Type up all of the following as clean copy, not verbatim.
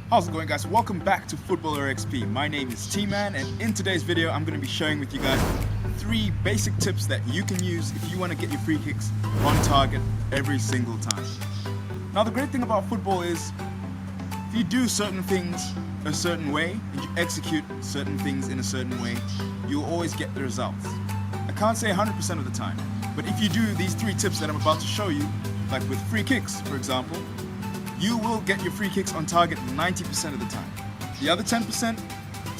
How's it going, guys? Welcome back to FootballerXP. My name is T-Man, and in today's video I'm going to be sharing with you guys 3 basic tips that you can use if you want to get your free kicks on target every single time. Now, the great thing about football is if you do certain things a certain way and you execute certain things in a certain way, you'll always get the results. I can't say 100% of the time, but if you do these 3 tips that I'm about to show you, like with free kicks, for example, you will get your free kicks on target 90% of the time. The other 10%,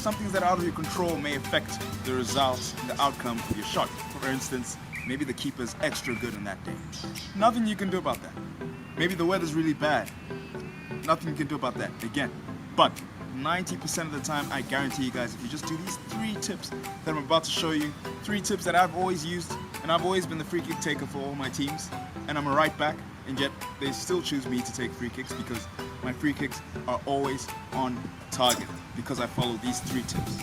some things that are out of your control may affect the results and the outcome of your shot. For instance, maybe the keeper's extra good on that day. Nothing you can do about that. Maybe the weather's really bad. Nothing you can do about that, again. But 90% of the time, I guarantee you guys, if you just do these 3 tips that I'm about to show you, 3 tips that I've always used, and I've always been the free kick taker for all my teams, and I'm a right back, and yet they still choose me to take free kicks because my free kicks are always on target because I follow these 3 tips.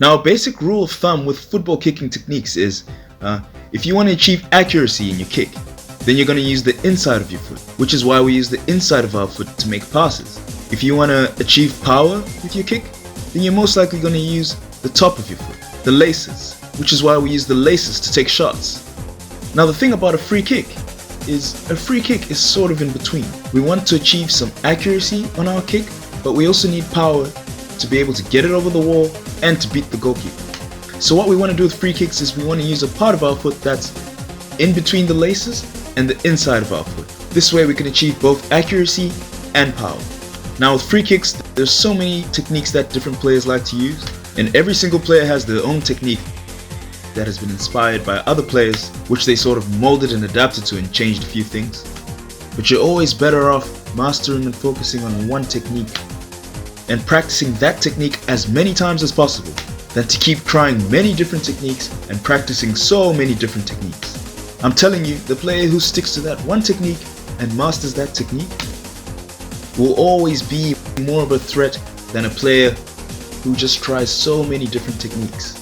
Now, a basic rule of thumb with football kicking techniques is if you want to achieve accuracy in your kick, then you're going to use the inside of your foot, which is why we use the inside of our foot to make passes. If you want to achieve power with your kick, then you're most likely going to use the top of your foot, the laces, which is why we use the laces to take shots. Now, the thing about a free kick is sort of in between. We want to achieve some accuracy on our kick, but we also need power to be able to get it over the wall and to beat the goalkeeper. So what we want to do with free kicks is we want to use a part of our foot that's in between the laces and the inside of our foot. This way we can achieve both accuracy and power. Now, with free kicks, there's so many techniques that different players like to use, and every single player has their own technique that has been inspired by other players, which they sort of molded and adapted to and changed a few things. But you're always better off mastering and focusing on one technique and practicing that technique as many times as possible than to keep trying many different techniques and practicing so many different techniques. I'm telling you, the player who sticks to that one technique and masters that technique will always be more of a threat than a player who just tries so many different techniques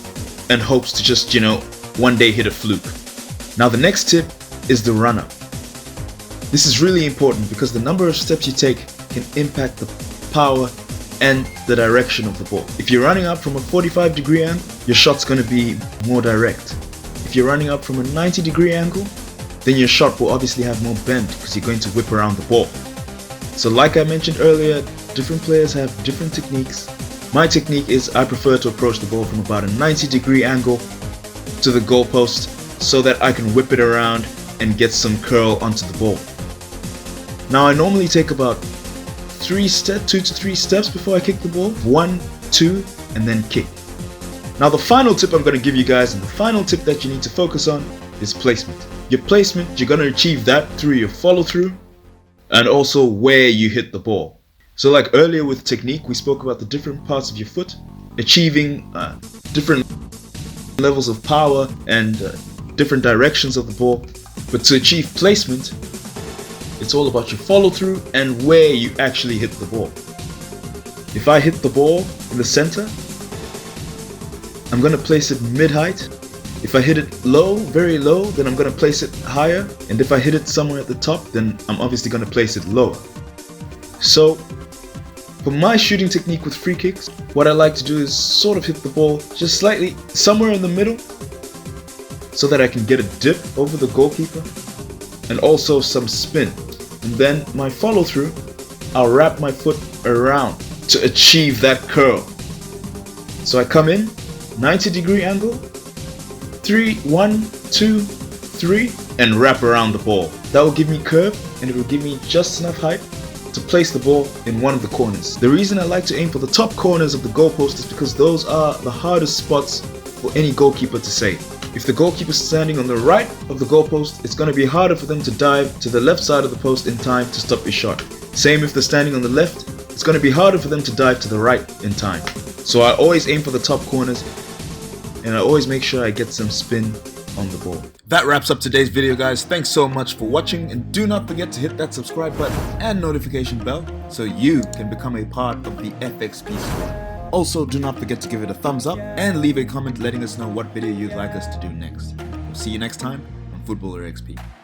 and hopes to just, one day hit a fluke. Now, the next tip is the run-up. This is really important because the number of steps you take can impact the power and the direction of the ball. If you're running up from a 45-degree angle, your shot's going to be more direct. If you're running up from a 90-degree angle, then your shot will obviously have more bend because you're going to whip around the ball. So like I mentioned earlier, different players have different techniques. My technique is I prefer to approach the ball from about a 90-degree angle to the goalpost so that I can whip it around and get some curl onto the ball. Now, I normally take about 2 to 3 steps before I kick the ball. 1, 2, and then kick. Now, the final tip I'm going to give you guys, and the final tip that you need to focus on, is placement. Your placement, you're going to achieve that through your follow through and also where you hit the ball. So like earlier with technique, we spoke about the different parts of your foot, achieving different levels of power and different directions of the ball. But to achieve placement, it's all about your follow through and where you actually hit the ball. If I hit the ball in the center, I'm going to place it mid-height. If I hit it low, very low, then I'm going to place it higher. And if I hit it somewhere at the top, then I'm obviously going to place it lower. So for my shooting technique with free kicks, what I like to do is sort of hit the ball just slightly somewhere in the middle so that I can get a dip over the goalkeeper and also some spin. And then my follow through, I'll wrap my foot around to achieve that curl. So I come in, 90-degree angle, 1, 2, 3, and wrap around the ball. That will give me curve and it will give me just enough height to place the ball in one of the corners. The reason I like to aim for the top corners of the goalpost is because those are the hardest spots for any goalkeeper to save. If the goalkeeper is standing on the right of the goalpost, it's going to be harder for them to dive to the left side of the post in time to stop your shot. Same if they're standing on the left, it's going to be harder for them to dive to the right in time. So I always aim for the top corners and I always make sure I get some spin on the ball. That wraps up today's video, guys. Thanks so much for watching, and do not forget to hit that subscribe button and notification bell so you can become a part of the FXP squad. Also, do not forget to give it a thumbs up and leave a comment letting us know what video you'd like us to do next. We'll see you next time on FootballerXP.